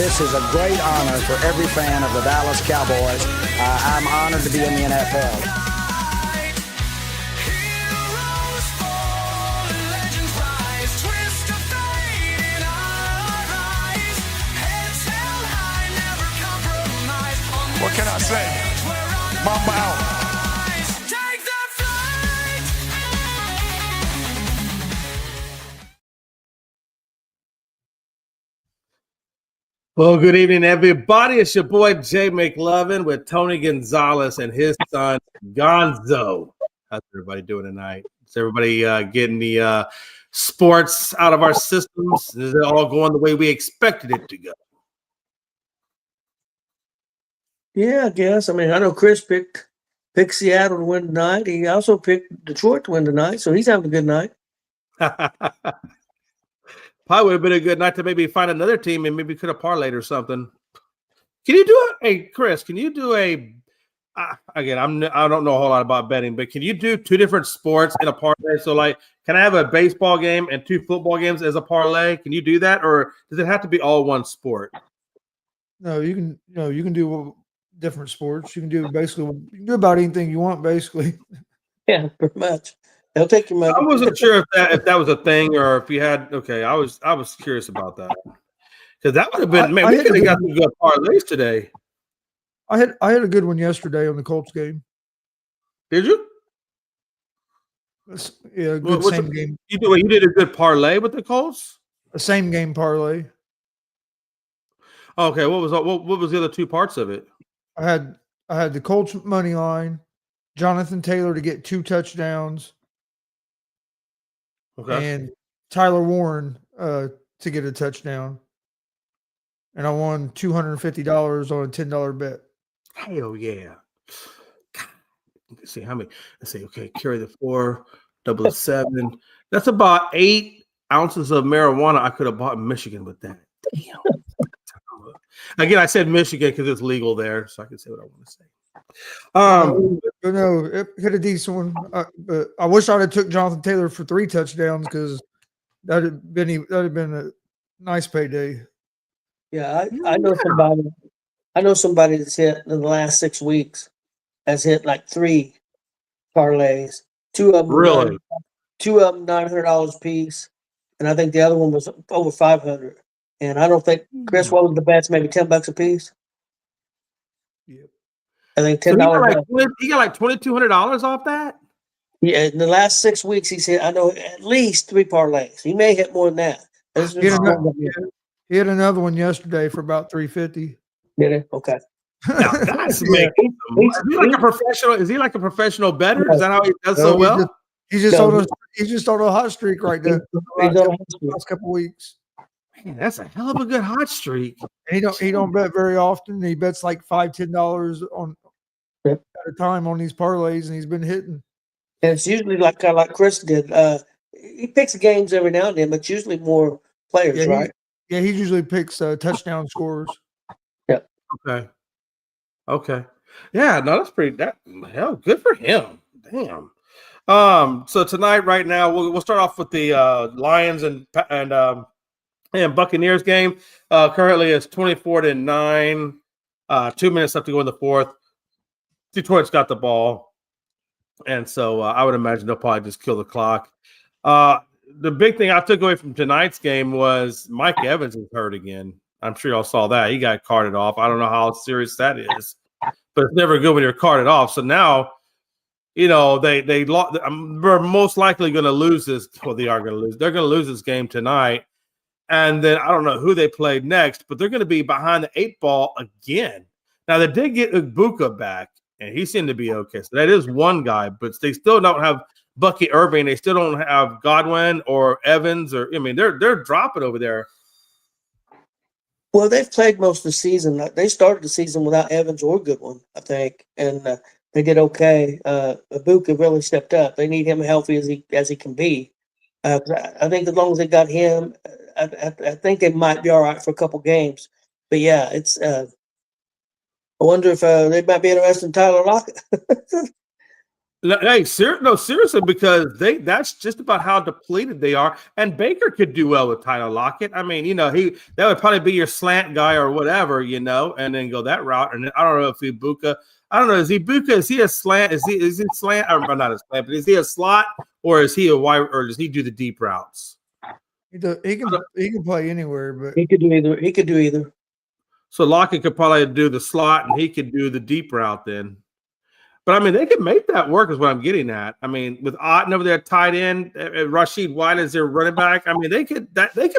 This is a great honor for every fan of the Dallas Cowboys. I'm honored to be in the NFL. What can I say? Mamba out. Well, good evening, everybody. It's your boy Jay McLovin with Tony Gonzalez and his son Gonzo. How's everybody doing tonight? Is everybody getting the sports out of our systems? Is it all going the way we expected it to go? Yeah, I guess. I mean, I know Chris picked Seattle to win tonight. He also picked Detroit to win tonight, so he's having a good night. Probably would have been a good night to maybe find another team and maybe could have parlayed or something. Can you do it? Hey, Chris, can you do again, I don't know a whole lot about betting, but can you do two different sports in a parlay? So, like, can I have a baseball game and two football games as a parlay? Can you do that, or does it have to be all one sport? No, you can. You can do different sports. You can do about anything you want, basically. Yeah, pretty much. They'll take your money. I wasn't sure if that was a thing or if you had. Okay, I was curious about that because that would have been. Man, we could have got some good parlays today. I had a good one yesterday on the Colts game. Did you? Yeah, good same game. You did a good parlay with the Colts. A same game parlay. Okay, what was the other two parts of it? I had the Colts money line, Jonathan Taylor to get 2 touchdowns. Okay. And Tyler Warren to get a touchdown. And I won $250 on a $10 bet. Hell yeah. Let's see how many. Let's see. Okay, carry the 4, double the 7. That's about 8 ounces of marijuana I could have bought in Michigan with that. Damn. Again, I said Michigan because it's legal there, so I can say what I want to say. But no, it hit a decent one. But I wish I'd have took Jonathan Taylor for 3 touchdowns because that'd have been a nice payday. Yeah, I know somebody. I know somebody that's hit in the last 6 weeks has hit like 3 parlays. 2 of them, really, $900 a piece, and I think the other one was over $500. And I don't think Chris, what was the bets? Maybe $10 a piece. Yep. I think $10. He got like $2,200 off that. Yeah, in the last 6 weeks, he said, I know at least 3 parlays. He may hit more than that. He had another one yesterday for about $350. Did he? Okay. Now that's making is he like a professional? Is he like a professional bettor? Is that how he does so well? He's just on a hot streak right now. Last couple of weeks. Man, that's a hell of a good hot streak. And he don't bet very often. He bets like $5-10 on at a time on these parlays, and he's been hitting. And it's usually kind of like Chris did. He picks games every now and then, but it's usually more players, right? He usually picks touchdown scorers. Yeah. Okay. Yeah. No, that's pretty. Hell, good for him. Damn. So tonight, right now, we'll start off with the Lions and Buccaneers game. Currently, it's 24-9. 2 minutes left to go in the fourth. Detroit's got the ball, and so I would imagine they'll probably just kill the clock. The big thing I took away from tonight's game was Mike Evans is hurt again. I'm sure y'all saw that. He got carted off. I don't know how serious that is, but it's never good when you're carted off. So now, they're most likely going to lose this. Well, they are going to lose. They're going to lose this game tonight. And then I don't know who they played next, but they're going to be behind the 8 ball again. Now, they did get Ibuka back, and he seemed to be okay. So that is one guy, but they still don't have Bucky Irving. They still don't have Godwin or Evans. They're dropping over there. Well, they've played most of the season. They started the season without Evans or Goodwin, I think, and they did okay. Ibuka really stepped up. They need him healthy as he can be. I think as long as they got him, I think they might be all right for a couple games. But yeah, it's. I wonder if they might be interested in Tyler Lockett. Hey, no, seriously, because that's just about how depleted they are. And Baker could do well with Tyler Lockett. I mean, that would probably be your slant guy or whatever, and then go that route. And I don't know if Ibuka, I don't know, is he a slant? Is he slant or not a slant, but is he a slot or is he a wide or does he do the deep routes? He can play anywhere, but He could do either. So Lockett could probably do the slot and he could do the deep route then. But I mean, they could make that work, is what I'm getting at. I mean, with Otten over there tight end, Rashid White as their running back. I mean, they could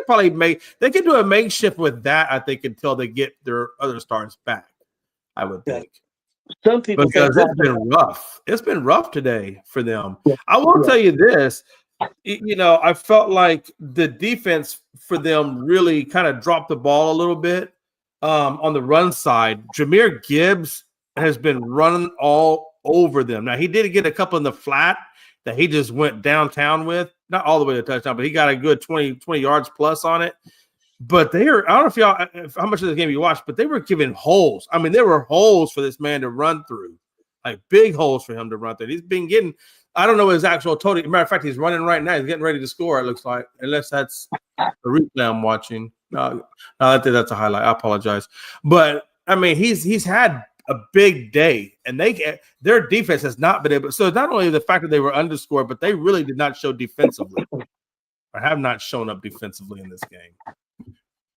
probably do a makeshift with that. I think until they get their other stars back. I would think. Some people because it's been rough. It's been rough today for them. Yeah. I will tell you this. I felt like the defense for them really kind of dropped the ball a little bit on the run side. Jahmyr Gibbs has been running all over them. Now, he did get a couple in the flat that he just went downtown with. Not all the way to touchdown, but he got a good 20 yards plus on it. But I don't know how much of the game you watched, but they were giving holes. I mean, there were holes for this man to run through, like big holes for him to run through. He's been getting, I don't know his actual total. Matter of fact, he's running right now. He's getting ready to score, it looks like, unless that's the replay I'm watching. No, I think that's a highlight. I apologize. But, I mean, he's had a big day, and their defense has not been able. So it's not only the fact that they were underscored, but they really did not show defensively, or have not shown up defensively in this game.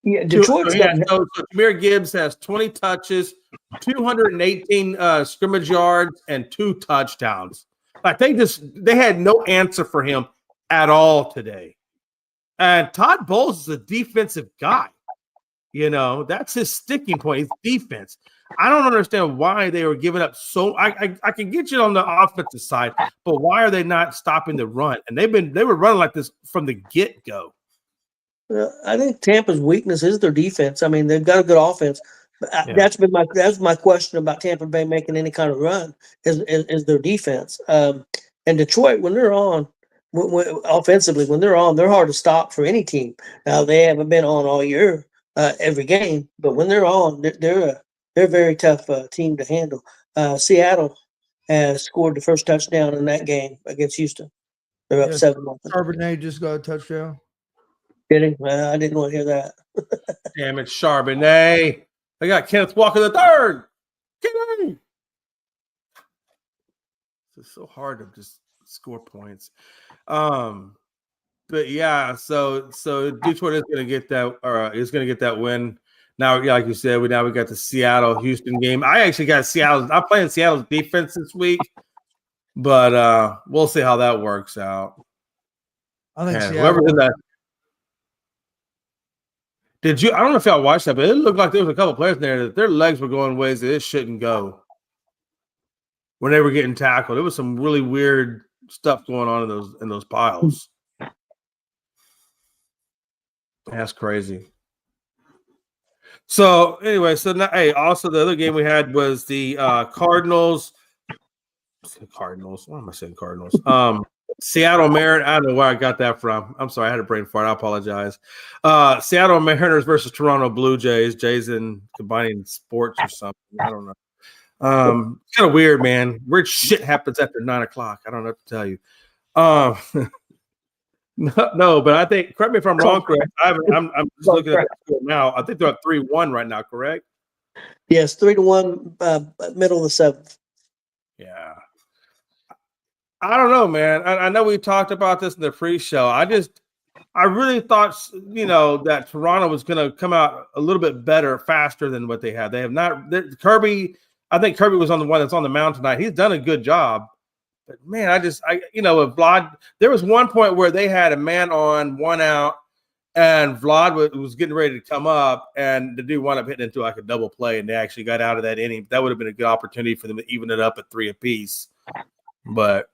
Yeah, Detroit. So Jahmyr Gibbs has 20 touches, 218 scrimmage yards, and 2 touchdowns. Like they had no answer for him at all today. And Todd Bowles is a defensive guy. That's his sticking point. His defense. I don't understand why they were giving up so. I can get you on the offensive side, but why are they not stopping the run? And they were running like this from the get-go. I think Tampa's weakness is their defense. I mean, they've got a good offense. But that's my question about Tampa Bay making any kind of run is their defense. And Detroit, when they're on, offensively, when they're on, they're hard to stop for any team. Now they haven't been on all year, every game, but when they're on, they're a very tough team to handle. Seattle has scored the first touchdown in that game against Houston. They're up 7-0. Charbonnet just got a touchdown. Did he? Well, I didn't want to hear that. Damn it, Charbonnet. I got Kenneth Walker the third. Kenny. It's so hard to just score points. But yeah, so Detroit is going to get that, or is going to get that win. Now, like you said, we got the Seattle-Houston game. I actually got Seattle. I'm playing Seattle's defense this week, but we'll see how that works out. I think whoever's in that. I don't know if y'all watched that, but it looked like there was a couple players in there that their legs were going ways that it shouldn't go when they were getting tackled. There was some really weird stuff going on in those piles. That's crazy. So anyway, now, also the other game we had was the Cardinals. Cardinals. Why am I saying Cardinals? Seattle Mariners. I don't know where I got that from. I'm sorry, I had a brain fart. I apologize. Seattle Mariners versus Toronto Blue Jays. Jays in combining sports or something. I don't know. Kind of weird, man. Weird shit happens after 9:00. I don't know what to tell you. No, but I think. Correct me if I'm wrong, Chris. I'm just looking at the score now. I think they're up 3-1 right now. Correct? Yes, 3-1, middle of the 7th. Yeah. I don't know, man. I know we talked about this in the pre-show. I really thought, that Toronto was going to come out a little bit better, faster than what they have. They have not. Kirby, I think Kirby was on the one that's on the mound tonight. He's done a good job. But, man, with Vlad, there was one point where they had a man on, 1 out, and Vlad was getting ready to come up, and the dude wound up hitting into like a double play, and they actually got out of that inning. That would have been a good opportunity for them to even it up at 3 apiece. But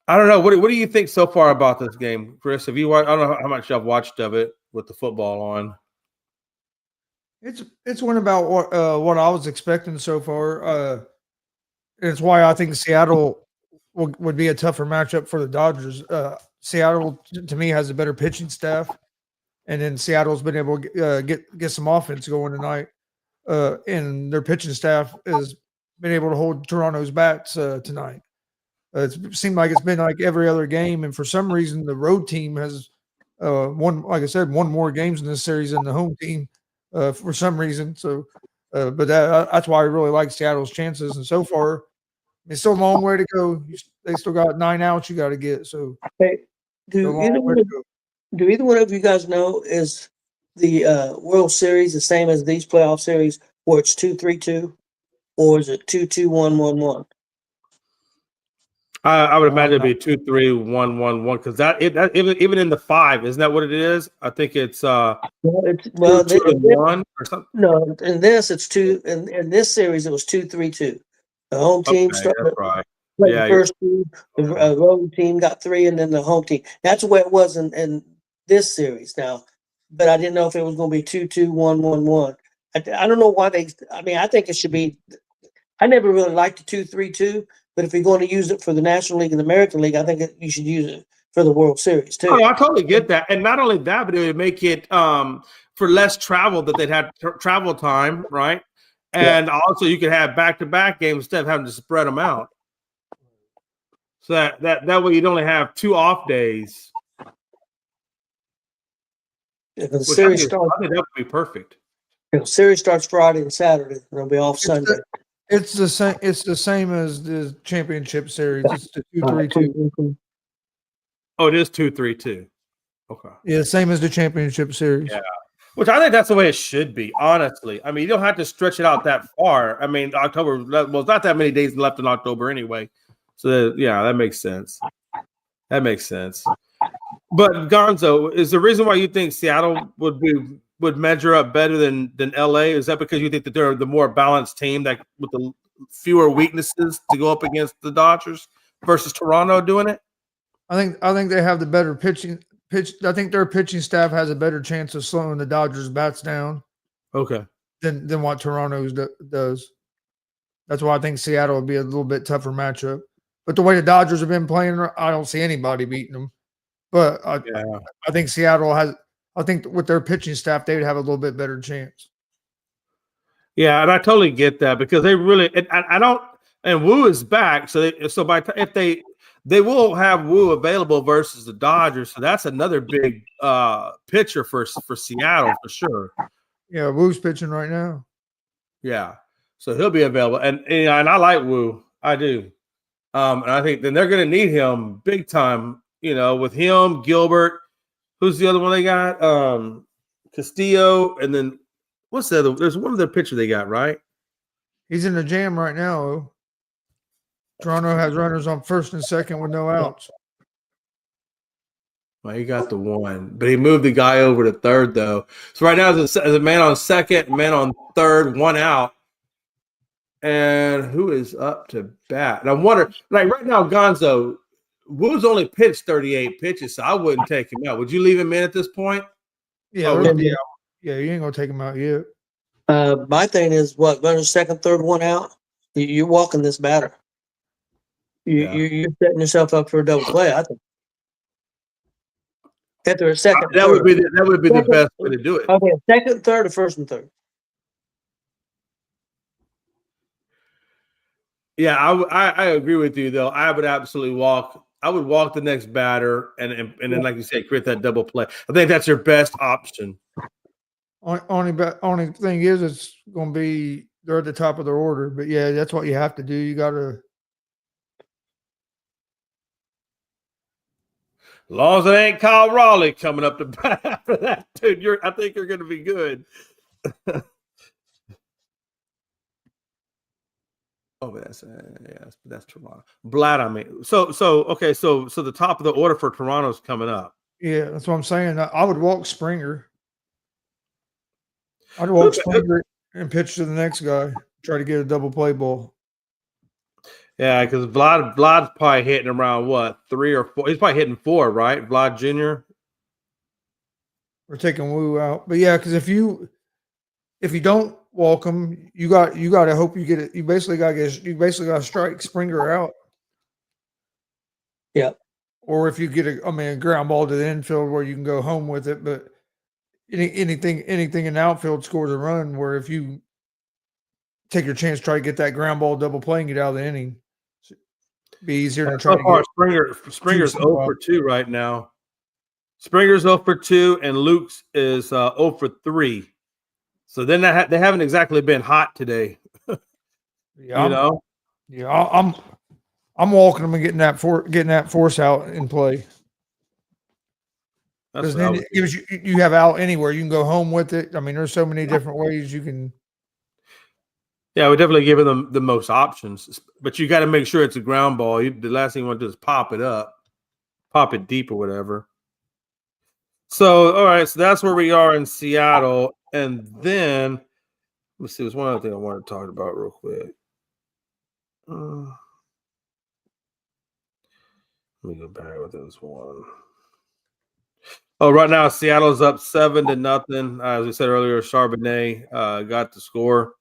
I don't know. What do you think so far about this game, Chris? Have you watched? I don't know how much I've watched of it with the football on. It's one about what I was expecting so far. It's why I think Seattle would be a tougher matchup for the Dodgers. Seattle, to me, has a better pitching staff, and then Seattle's been able to get some offense going tonight. And their pitching staff has been able to hold Toronto's bats tonight. It seemed like it's been like every other game, and for some reason, the road team has won. Like I said, won more games in this series than the home team for some reason. So, but that's why I really like Seattle's chances. And so far, it's still a long way to go. They still got 9 outs you got to get. So, Hey, still a do long either way one to of, go. do either one of you guys know, is the World Series the same as these playoff series where it's 2-3-2, or is it 2-2-1-1-1? I would imagine it'd be 2-3-1-1-1 because that even in the 5, isn't that what it is? I think it's Well, it's 2-2-1 or something. no, in this it's two. In this series, it was 2-3-2. The home team Okay, started that's right. played Yeah, the first two. The road team got 3, and then the home team. That's the way it was in this series now. But I didn't know if it was going to be 2-2-1-1-1. I don't know why they. I mean, I think it should be. I never really liked the 2-3-2, but if you're going to use it for the National League and the American League, I think you should use it for the World Series too. Oh, I totally get that, and not only that, but it would make it for less travel that they'd have travel time, right? And also, you could have back-to-back games instead of having to spread them out. So that way, you'd only have 2 off days. If the Which I series think starts, that would be perfect. if the series starts Friday and Saturday, and it'll be off Sunday. It's the same. It's the same as the championship series. It's the 2-3-2. Oh, it is 2-3-2. Okay. Yeah, same as the championship series. Yeah. Which I think that's the way it should be, honestly. I mean, you don't have to stretch it out that far. I mean, October, well, it's not that many days left in October anyway. So, yeah, that makes sense. That makes sense. But, Gonzo, is the reason why you think Seattle would measure up better than LA? Is that because you think that they're the more balanced team that with the fewer weaknesses to go up against the Dodgers versus Toronto doing it? I think they have the better pitching. I think their pitching staff has a better chance of slowing the Dodgers' bats down. Okay. Than what Toronto's does. That's why I think Seattle would be a little bit tougher matchup. But the way the Dodgers have been playing, I don't see anybody beating them. But I think Seattle has. I think with their pitching staff, they would have a little bit better chance. Yeah, and I totally get that because they really. I don't. And Wu is back, so if they will have Wu available versus the Dodgers, so that's another big pitcher for Seattle for sure. Yeah, Wu's pitching right now. Yeah, so he'll be available, and I like Wu, I do, and I think then they're going to need him big time. You know, with him, Gilbert, who's the other one they got? Castillo, and then what's the other? There's one other pitcher they got, right? He's in the jam right now. Toronto has runners on first and second with no outs. Well, he got the one, but he moved the guy over to third, though. So right now, there's a man on second, man on third, 1 out. And who is up to bat? And I'm wondering, like right now, Gonzo, Wu's only pitched 38 pitches, so I wouldn't take him out. Would you leave him in at this point? Yeah, you ain't gonna take him out yet. My thing is running second, third, 1 out. You're walking this batter. You're setting yourself up for a double play. I think. If they're a second, that would be the best way to do it. Okay, second, third, or first and third. Yeah, I agree with you though. I would absolutely walk. I would walk the next batter, and then, like you said, create that double play. I think that's your best option. Only thing is, it's going to be they're at the top of their order. But yeah, that's what you have to do. You got to. As long as it ain't Kyle Raleigh coming up to bat after that, dude, I think you're going to be good. Oh, but that's Toronto. Blatt, I mean, so okay, so the top of the order for Toronto's coming up. Yeah, that's what I'm saying. I would walk Springer. I'd walk Springer and pitch to the next guy. Try to get a double play ball. Yeah, because Vlad's probably hitting around what 3 or 4. He's probably hitting 4, right? Vlad Jr. We're taking Wu out, but yeah, because if you don't walk him, you got to hope you get it. You basically got to strike Springer out. Yeah. Or if you get a ground ball to the infield where you can go home with it, but anything in the outfield scores a run. Where if you take your chance, try to get that ground ball double play and get out of the inning. Be easier to try So to far, get. Springer's juice 0 for 2 right now. Springer's 0 for 2, and Luke's is 0 for 3. So then they haven't exactly been hot today. Yeah, I'm walking them and getting that force out in play. That's Because what I then would it do. gives you have out anywhere. You can go home with it. I mean, there's so many different ways you can. Yeah, we're definitely giving them the most options, but you got to make sure it's a ground ball. The last thing you want to do is pop it up, pop it deep or whatever. So, all right, so that's where we are in Seattle, and then let's see. There's one other thing I want to talk about real quick. Let me go back with this one. Oh, right now Seattle's up 7-0. As we said earlier, Charbonnet got the score.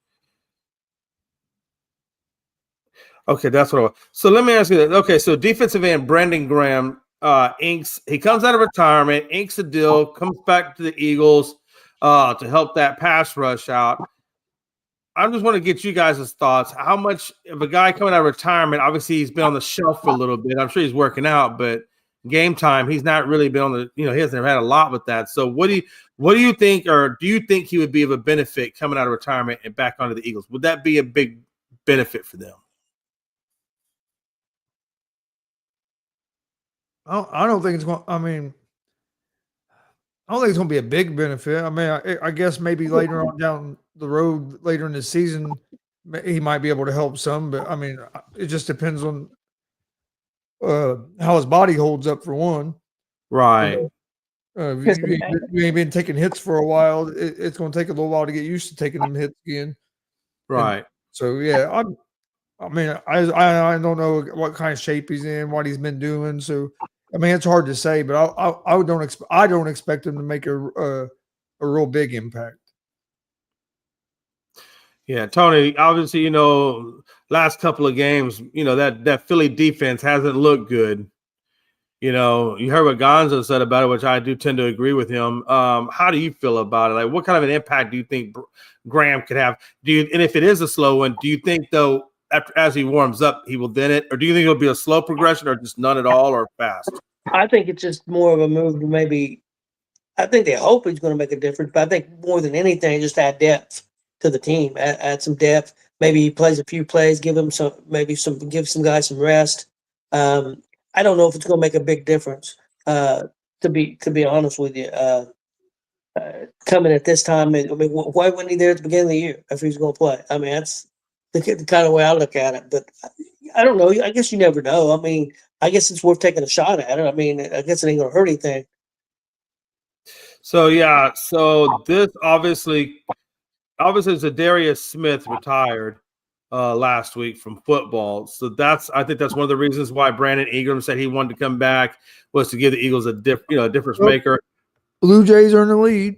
Okay, that's what I want. So let me ask you that. Okay, so defensive end Brandon Graham inks. He comes out of retirement, inks a deal, comes back to the Eagles to help that pass rush out. I just want to get you guys' thoughts. How much of a guy coming out of retirement? Obviously, he's been on the shelf for a little bit. I'm sure he's working out, but game time, he's not really been on the. He hasn't had a lot with that. So, what do you think, or do you think he would be of a benefit coming out of retirement and back onto the Eagles? Would that be a big benefit for them? I don't think it's going. I mean, I don't think it's going to be a big benefit. I mean, I guess maybe later on down the road, later in the season, he might be able to help some. But I mean, it just depends on how his body holds up for one. Right. If you ain't been taking hits for a while, it's going to take a little while to get used to taking them hits again. Right. And so yeah, I mean, I don't know what kind of shape he's in, what he's been doing. So I mean, it's hard to say, but I don't expect him to make a real big impact. Yeah, Tony, obviously, last couple of games, that Philly defense hasn't looked good. You heard what Gonzo said about it, which I do tend to agree with him. How do you feel about it? Like, what kind of an impact do you think Graham could have? And if it is a slow one, do you think, though, as he warms up, he will then it? Or do you think it'll be a slow progression or just none at all or fast? I think it's just more of a move to maybe. I think they hope he's going to make a difference, but I think more than anything, just add depth to the team. Add some depth. Maybe he plays a few plays. Give some guys some rest. I don't know if it's going to make a big difference. To be honest with you, coming at this time, I mean, why wasn't he there at the beginning of the year if he's going to play? I mean, that's the kind of way I look at it. But I don't know. I guess you never know. I mean, I guess it's worth taking a shot at it. I mean, I guess it ain't going to hurt anything. So yeah, this obviously Zadarius Smith retired last week from football. So I think that's one of the reasons why Brandon Ingram said he wanted to come back, was to give the Eagles a difference maker. Blue Jays are in the lead.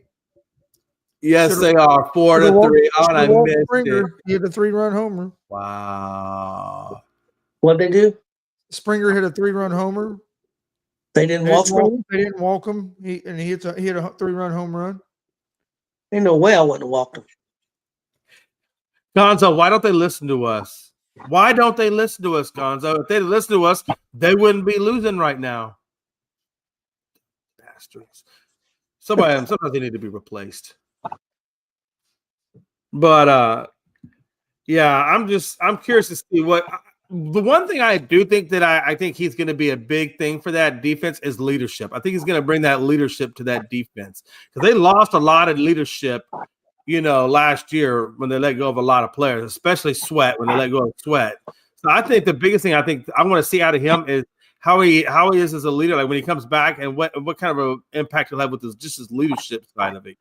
Yes, they are 4-3. Oh, and I missed it. He hit a 3-run homer. Wow. What'd they do? Springer hit a 3-run homer. They didn't walk Springer? They didn't walk him. He hit a 3-run home run. Ain't no way I wouldn't have walked him. Gonzo, why don't they listen to us? Why don't they listen to us, Gonzo? If they'd listen to us, they wouldn't be losing right now. Bastards. Sometimes they need to be replaced. But yeah, I'm curious to see what the one thing I do think that I think he's going to be a big thing for that defense is leadership. I think he's going to bring that leadership to that defense because they lost a lot of leadership, last year when they let go of a lot of players, especially Sweat, when they let go of Sweat. So I think the biggest thing I want to see out of him is how he is as a leader, like when he comes back, and what kind of an impact he'll have with his leadership side of it,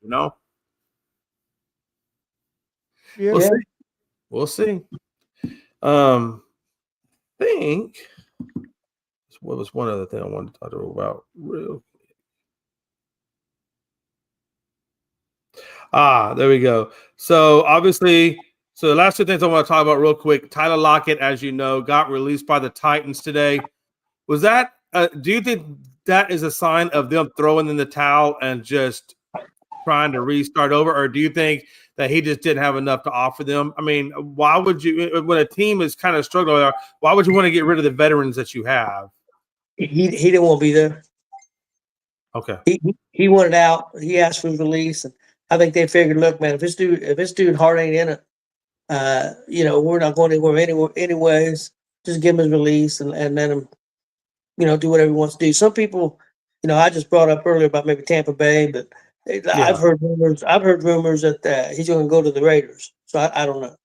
Yeah. We'll see. Think what was one other thing I wanted to talk about real quick. There we go. So obviously, the last two things I want to talk about real quick. Tyler Lockett, as you know, got released by the Titans today. Was that do you think that is a sign of them throwing in the towel and just trying to restart over, or do you think that he just didn't have enough to offer them? I mean, why would you, when a team is kind of struggling, why would you want to get rid of the veterans that you have? He didn't want to be there. Okay. He wanted out. He asked for his release, and I think they figured, look, man, if this dude heart ain't in it, we're not going anywhere anyways. Just give him his release and let him, do whatever he wants to do. Some people, I just brought up earlier about maybe Tampa Bay, but I've heard rumors that he's going to go to the Raiders. So I don't know.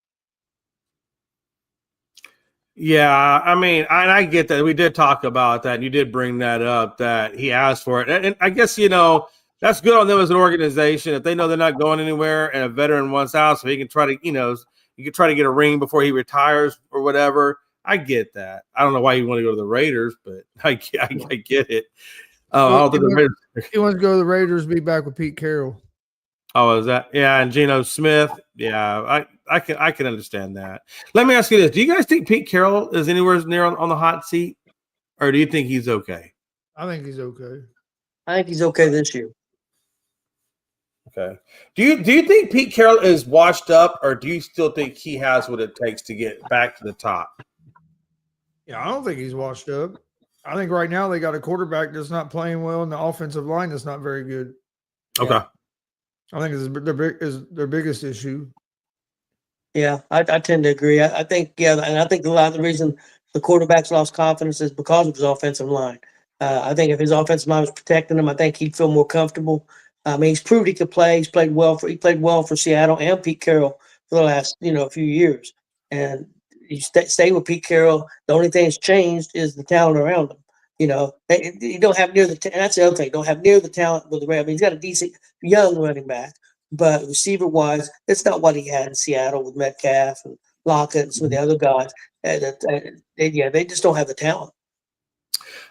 Yeah, I mean, I get that. We did talk about that, and you did bring that up, that he asked for it. And I guess, that's good on them as an organization. If they know they're not going anywhere and a veteran wants out, so he can try to, you can try to get a ring before he retires or whatever. I get that. I don't know why you want to go to the Raiders, but I get it. I don't think the Raiders. He wants to go to the Raiders, be back with Pete Carroll. Oh, is that? Yeah, and Geno Smith. Yeah, I can understand that. Let me ask you this: do you guys think Pete Carroll is anywhere near on the hot seat, or do you think he's okay? I think he's okay. I think he's okay this year. Okay. Do you think Pete Carroll is washed up, or do you still think he has what it takes to get back to the top? Yeah, I don't think he's washed up. I think right now they got a quarterback that's not playing well, and the offensive line that's not very good. Okay. Yeah. I think it's their biggest issue. Yeah, I tend to agree. I think, and I think a lot of the reason the quarterback's lost confidence is because of his offensive line. I think if his offensive line was protecting him, I think he'd feel more comfortable. I mean, he's proved he could play. He played well for Seattle and Pete Carroll for the last, few years. And you stay with Pete Carroll. The only thing that's changed is the talent around him. You don't have near and that's the other thing. Don't have near the talent with the Rams. I mean, he's got a decent young running back, but receiver wise, it's not what he had in Seattle with Metcalf and Lockett and some of the other guys. They just don't have the talent.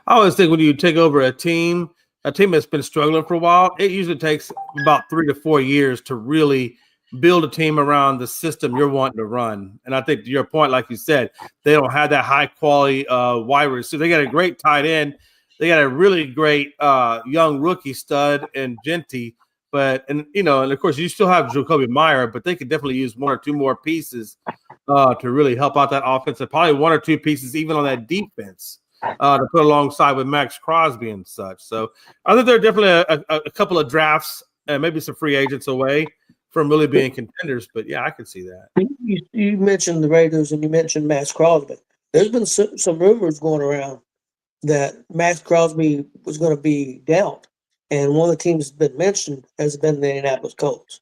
I always think when you take over a team that's been struggling for a while, it usually takes about 3 to 4 years to really build a team around the system you're wanting to run. And I think to your point, like you said, they don't have that high quality wide receiver. They got a great tight end. They got a really great young rookie stud and Genty. And of course you still have Jacoby Meyer, but they could definitely use 1 or 2 more pieces to really help out that offense, and probably 1 or 2 pieces even on that defense to put alongside with Max Crosby and such. So I think there are definitely a couple of drafts and maybe some free agents away from really being contenders. But yeah, I can see that. You mentioned the Raiders and you mentioned Max Crosby. There's been some rumors going around that Max Crosby was going to be dealt, and one of the teams that's been mentioned has been the Indianapolis Colts.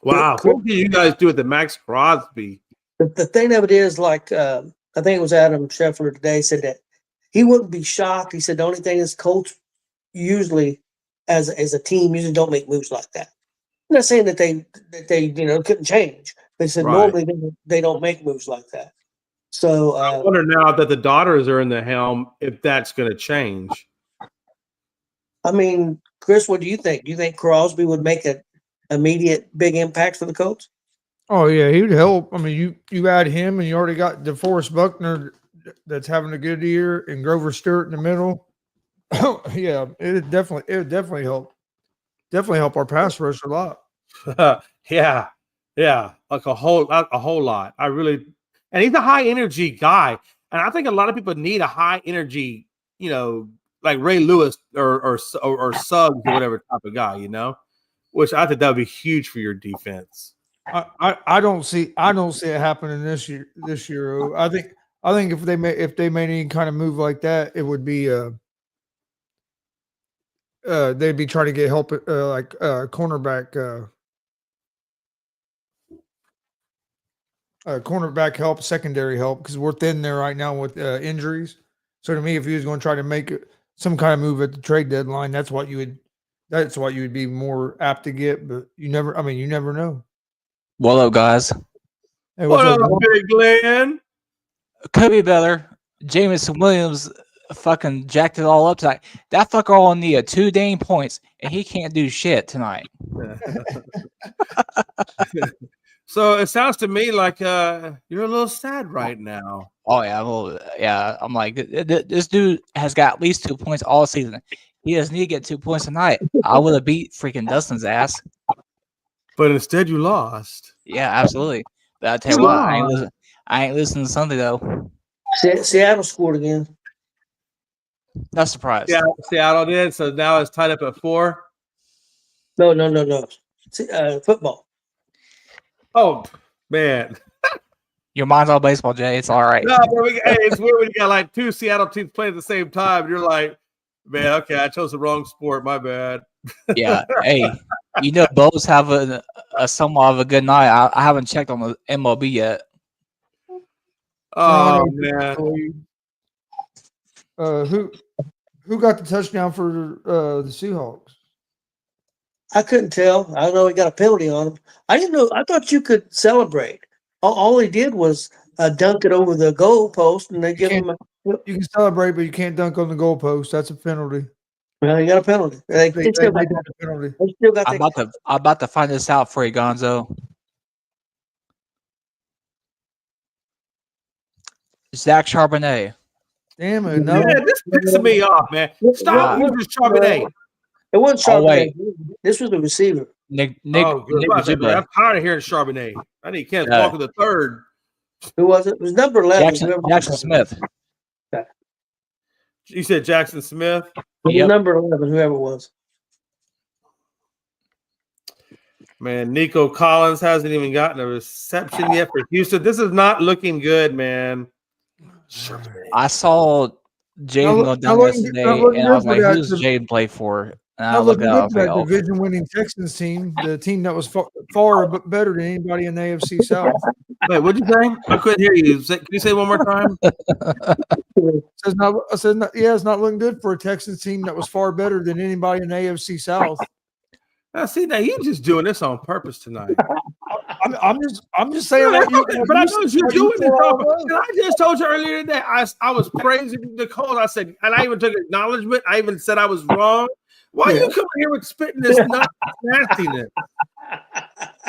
Wow, what do you guys do with the Max Crosby? The thing of it is, I think it was Adam Scheffler today said that he wouldn't be shocked. He said the only thing is Colts usually, as a team, usually don't make moves like that. I'm not saying that they couldn't change. They said normally they don't make moves like that. So I wonder now that the daughters are in the helm if that's going to change. I mean, Chris, what do you think? Do you think Crosby would make an immediate big impact for the Colts? Oh yeah, he would help. I mean, you add him, and you already got DeForest Buckner that's having a good year, and Grover Stewart in the middle. Yeah, it would definitely help. Definitely help our pass rush a lot. Yeah, like a whole lot. And he's a high energy guy, and I think a lot of people need a high energy, like Ray Lewis or Suggs or whatever type of guy, which I think that would be huge for your defense. I don't see it happening this year. I think if they made any kind of move like that, it would be they'd be trying to get help cornerback help, secondary help, because we're thin there right now with injuries. So to me, if he was going to try to make some kind of move at the trade deadline, that's what you would be more apt to get. But you never know. What up, guys? Hey, what up, Big Glenn? Could be better. Jameson Williams fucking jacked it all up tonight. That fucker all need 2 dang points, and he can't do shit tonight. So it sounds to me like you're a little sad right now. Oh yeah, I'm like, this dude has got at least 2 points all season. He doesn't need to get 2 points tonight. I would have beat freaking Dustin's ass. But instead, you lost. Yeah, absolutely. But I tell you You what, lost. I ain't listening to Sunday though. Seattle scored again. Not surprised. Yeah, Seattle did. So now it's tied up at 4. No. Football. Oh man. Your mind's all baseball, Jay. It's all right. No, but it's weird when you got like 2 Seattle teams playing at the same time. You're like, man, okay, I chose the wrong sport. My bad. Yeah. Hey, you know, both have a somewhat of a good night. I haven't checked on the MLB yet. Oh man. Who got the touchdown for the Seahawks? I couldn't tell. I know he got a penalty on him. I didn't know. I thought you could celebrate. All he did was dunk it over the goal post, and they give him. You can celebrate, but you can't dunk on the goalpost. That's a penalty. Well, he got a penalty. They still got got a penalty. They still got I'm about to find this out for you, Gonzo. Zach Charbonnet. Damn it! No, Yeah, this pisses me off, man. Stop using Charbonnet. It wasn't Oh, Charbonnet. wait. This was the receiver. Good. Nick I'm Jibba. tired of hearing Charbonnet. I need Kenneth Walker the third. Who was it? It was number 11. Jackson Smith. You said Jackson Smith. It was Yep. number 11, whoever it was. Man, Nico Collins hasn't even gotten a reception yet for Houston. This is not looking good, man. I saw Jaden go down yesterday, and I was like, "Who's Jaden play for?" And I not looked looking up. good for that division-winning Texans team, the team that was far better than anybody in the AFC South. Wait, what'd you say? I couldn't hear you. Can you say one more time? It's not looking good for a Texans team that was far better than anybody in the AFC South. Now, see, now you're just doing this on purpose tonight. I'm just saying what you. But I know you're doing this on purpose. And I just told you earlier today, I was praising Nicole. I said, and I even took acknowledgement. I even said I was wrong. Why are you coming here with spitting this nastiness?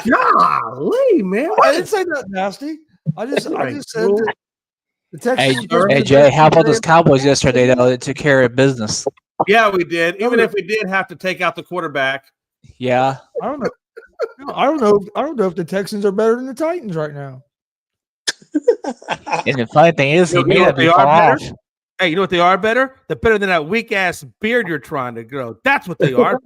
Golly, man. I didn't say that nasty. I just said that the Texans. Hey, Jay, how about those Cowboys yesterday? Though they took care of business. Yeah, we did. Even if we did have to take out the quarterback. Yeah, I don't know. I don't know if the Texans are better than the Titans right now. and the funny thing is, he You know made what it they be are far better? off. Hey, you know what they are better? They're better than that weak ass beard you're trying to grow. That's what they are.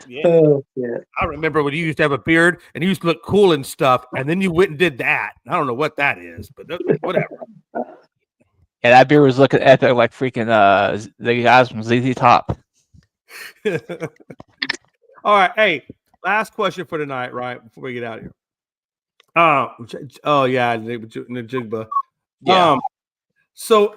Yeah. Oh, yeah. I remember when you used to have a beard and you used to look cool and stuff, and then you went and did that. I don't know what that is, but whatever. Yeah, that beer was looking epic, like freaking the guys from ZZ Top. All right. Hey, last question for tonight, right? Before we get out of here. Oh yeah, Najigba. Yeah. So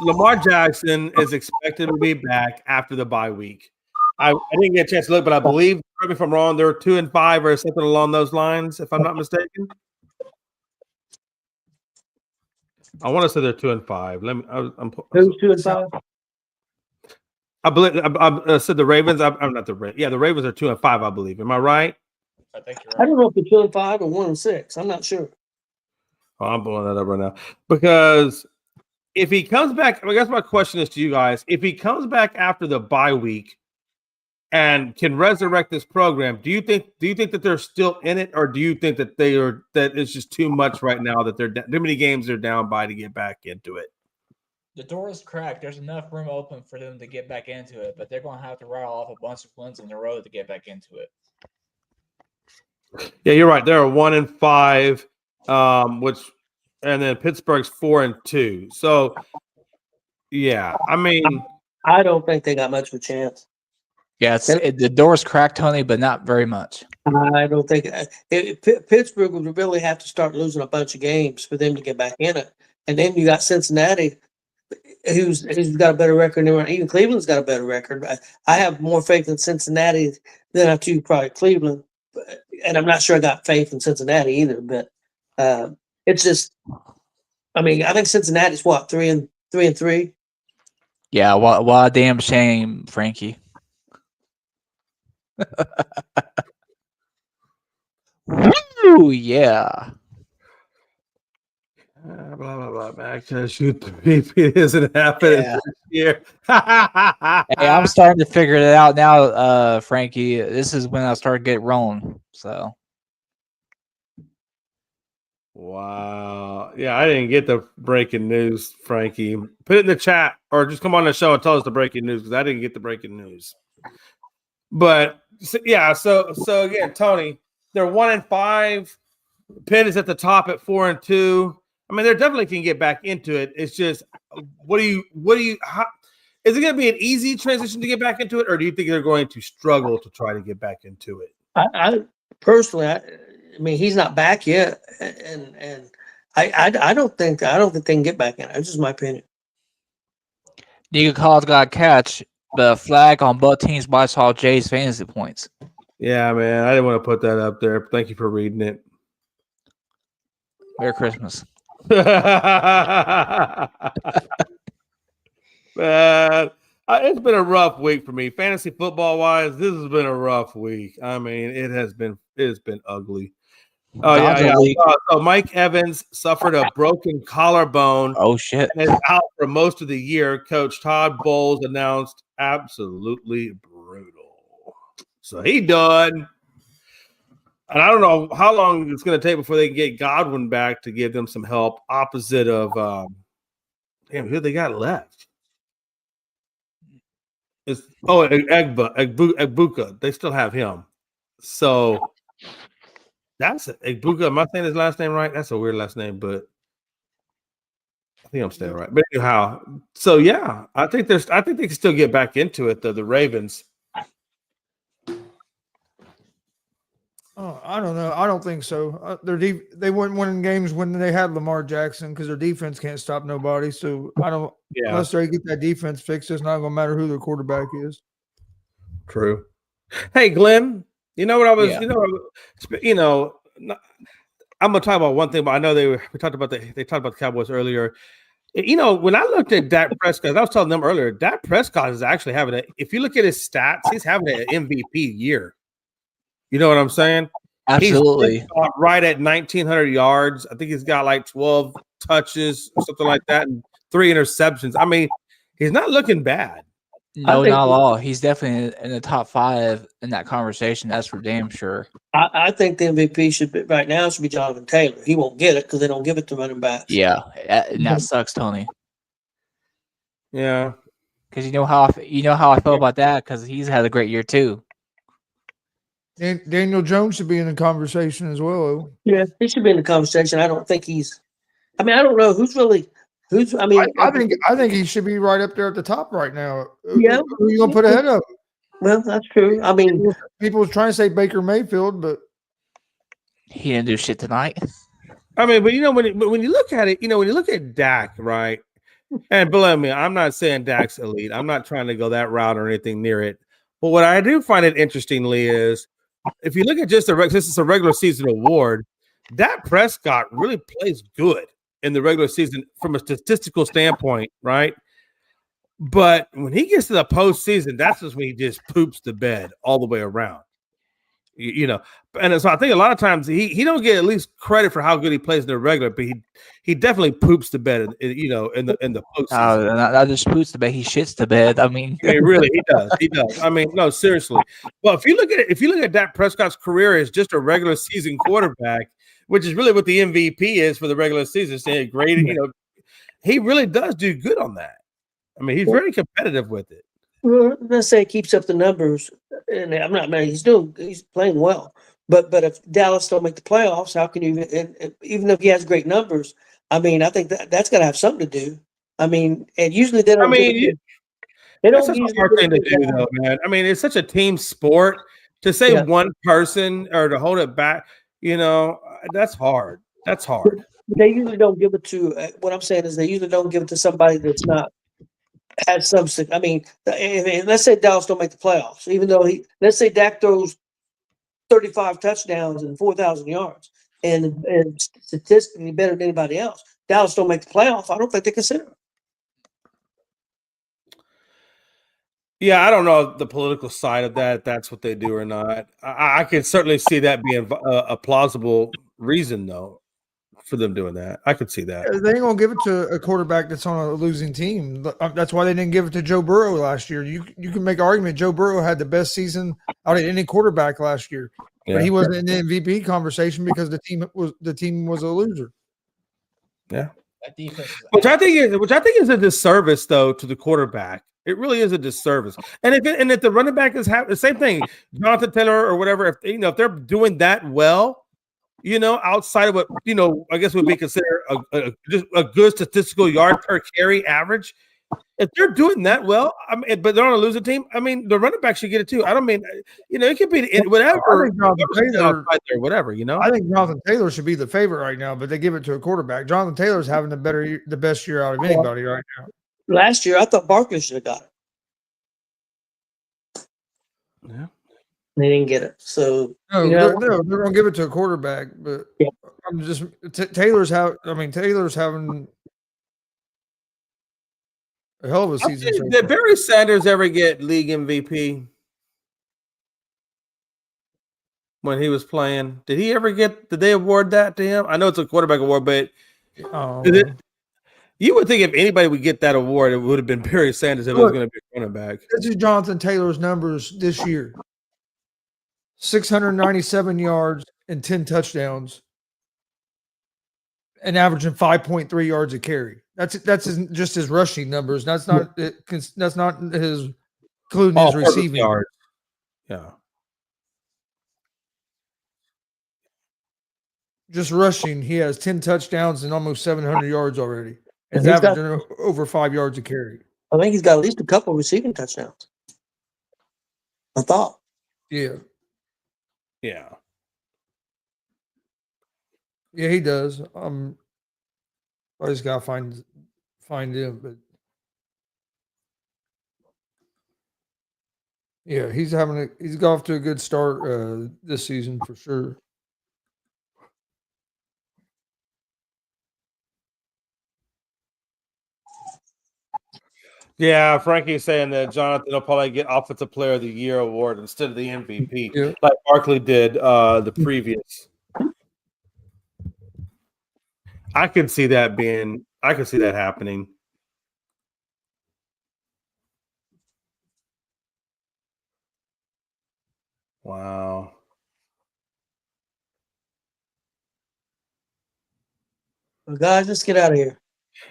Lamar Jackson is expected to be back after the bye week. I didn't get a chance to look, but I believe, correct me if I'm wrong, they're 2-5 or something along those lines, if I'm not mistaken. I want to say they're 2-5. Let me. Who's 2-5? I believe I said the Ravens. I'm not the Ravens. Yeah, the Ravens are 2-5. I believe. Am I right? I think you're I don't know if they're 2-5 or 1-6. I'm not sure. Oh, I'm pulling that up right now because if he comes back, I guess my question is to you guys: if he comes back after the bye week and can resurrect this program, do you think that they're still in it, or do you think that that it's just too much right now that they're too many games they're down by to get back into it? The door is cracked. There's enough room open for them to get back into it, but they're going to have to rattle off a bunch of wins in a row to get back into it. Yeah, you're right. They're 1-5, and then Pittsburgh's 4-2. So, yeah, I mean, I don't think they got much of a chance. Yeah, the door's cracked, Tony, but not very much. I don't think Pittsburgh would really have to start losing a bunch of games for them to get back in it. And then you got Cincinnati, who's got a better record than even Cleveland's got a better record. I have more faith in Cincinnati than I do probably Cleveland, and I'm not sure I got faith in Cincinnati either. But it's just, I mean, I think Cincinnati's what 3-3. Yeah, what a damn shame, Frankie. Woo, yeah. blah blah blah. Back to shoot 3 feet isn't happening. Yeah. year. Hey, I'm starting to figure it out now, Frankie. This is when I start getting rolling. So Wow. Yeah, I didn't get the breaking news, Frankie. Put it in the chat or just come on the show and tell us the breaking news because I didn't get the breaking news. But yeah, so again, Tony, they're 1-5. Pitt is at the top at 4-2. I mean, they definitely can get back into it. It's just, how, is it going to be an easy transition to get back into it, or do you think they're going to struggle to try to get back into it? I personally, I mean, he's not back yet, and I don't think they can get back in. That's just my opinion. Diego Collins got a catch, but a flag on both teams. But I saw Jay's fantasy points. Yeah, man, I didn't want to put that up there. Thank you for reading it. Merry Christmas. Man, it's been a rough week for me, fantasy football wise. This has been a rough week. I mean, it's been ugly. Oh yeah. So Mike Evans suffered a broken collarbone. Oh shit! And is out for most of the year. Coach Todd Bowles announced absolutely brutal. So he done. And I don't know how long it's going to take before they can get Godwin back to give them some help. Opposite of who they got left? It's Egbuka. They still have him. So that's it. Egbuka. Am I saying his last name right? That's a weird last name, but I think I'm saying it right. But anyhow, so yeah, I think they can still get back into it. The Ravens. Oh, I don't know. I don't think so. They weren't winning games when they had Lamar Jackson because their defense can't stop nobody. So I don't. Yeah. Unless they get that defense fixed, it's not going to matter who their quarterback is. True. Hey, Glenn. You know what I was? Yeah. I'm gonna talk about one thing, but I know they talked about the Cowboys earlier. When I looked at Dak Prescott, I was telling them earlier, Dak Prescott is actually having if you look at his stats, he's having an MVP year. You know what I'm saying? Absolutely. He's right at 1,900 yards. I think he's got like 12 touches or something like that and 3 interceptions. I mean, he's not looking bad. No, not at all. He's definitely in the top 5 in that conversation. That's for damn sure. I think the MVP should be Jonathan Taylor. He won't get it because they don't give it to running backs. Yeah, and that sucks, Tony. Yeah, because you know how I feel about that because he's had a great year too. Daniel Jones should be in the conversation as well. Yeah, he should be in the conversation. I don't think he's. I mean, I don't know who's. I mean, I think he should be right up there at the top right now. Yeah, who are you gonna put ahead of him? Well, that's true. I mean, people was trying to say Baker Mayfield, but he didn't do shit tonight. I mean, but when you look at it, when you look at Dak, right? And believe me, I'm not saying Dak's elite. I'm not trying to go that route or anything near it. But what I do find it interestingly is if you look at just this is a regular season award, Dak Prescott really plays good in the regular season from a statistical standpoint, right? But when he gets to the postseason, that's just when he just poops the bed all the way around. And so I think a lot of times he don't get at least credit for how good he plays in the regular, but he definitely poops the bed, in the postseason. Not just poops the bed, he shits the bed. I mean, he does. I mean, no, seriously. Well, if you look at Dak Prescott's career as just a regular season quarterback, which is really what the MVP is for the regular season, saying great, he really does do good on that. I mean, he's very competitive with it. Well, let's say he keeps up the numbers, and I'm not mad. He's playing well. But if Dallas don't make the playoffs, how can you? Even if he has great numbers, I mean, I think that's got to have something to do. I mean, and usually they don't. That's such a hard thing to do, though, man. I mean, it's such a team sport to say one person or to hold it back. That's hard. That's hard. They usually don't give it to. What I'm saying is they usually don't give it to somebody that's not. Has some. I mean, let's say Dallas don't make the playoffs, even though let's say Dak throws 35 touchdowns and 4,000 yards, and statistically better than anybody else. Dallas don't make the playoff. I don't think they consider it. Yeah, I don't know the political side of that. If that's what they do or not. I can certainly see that being a plausible reason, though, for them doing that. I could see that. They ain't gonna give it to a quarterback that's on a losing team. That's why they didn't give it to Joe Burrow last year. You can make an argument Joe Burrow had the best season out of any quarterback last year, but he wasn't in the MVP conversation because the team was a loser. Yeah, That defense is which I think is a disservice though to the quarterback. It really is a disservice. And if the running back is the same thing, Jonathan Taylor or whatever, if they're doing that well. Outside of what I guess would be considered just a good statistical yard per carry average. If they're doing that well, but they're on a losing team, the running back should get it too. I don't mean, it could be whatever. I think Jonathan Taylor, whatever, I think Jonathan Taylor should be the favorite right now, but they give it to a quarterback. Jonathan Taylor's having the best year out of anybody right now. Last year, I thought Barkley should have got it. Yeah. They didn't get it. So No, they're going to give it to a quarterback, but yeah. I'm just Taylor's having a hell of a season. Did Barry Sanders ever get league MVP when he was playing? Did they award that to him? I know it's a quarterback award, but you would think if anybody would get that award, it would have been Barry Sanders if it was going to be a running back. This is Jonathan Taylor's numbers this year. 697 yards and 10 touchdowns and averaging 5.3 yards a carry. That's just his rushing numbers. That's not his including his receiving yards. Yeah. Just rushing, he has 10 touchdowns and almost 700 yards already. And he's averaging over 5 yards a carry. I think he's got at least a couple receiving touchdowns. I thought. Yeah. Yeah. Yeah, he does. I just gotta find him, but yeah, he's got off to a good start this season for sure. Yeah, Frankie's saying that Jonathan will probably get Offensive Player of the Year award instead of the MVP, like Barkley did the previous. I could see that happening. Wow. Well, guys, let's get out of here.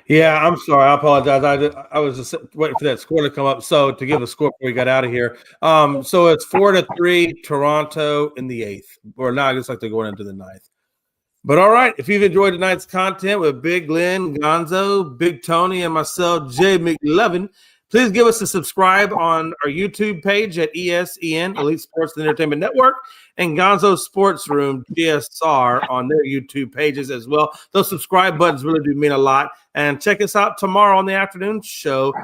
Yeah, I'm sorry. I apologize. I was just waiting for that score to come up. So to give a score before we got out of here. So it's 4-3 Toronto in the 8th. Or now it looks like they're going into the 9th. But all right, if you've enjoyed tonight's content with Big Glenn, Gonzo, Big Tony, and myself, Jay McLovin, please give us a subscribe on our YouTube page at ESEN, Elite Sports and Entertainment Network, and Gonzo Sports Room, GSR, on their YouTube pages as well. Those subscribe buttons really do mean a lot. And check us out tomorrow on the afternoon show.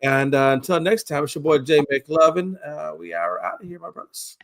And until next time, it's your boy Jay McLovin. We are out of here, my brothers.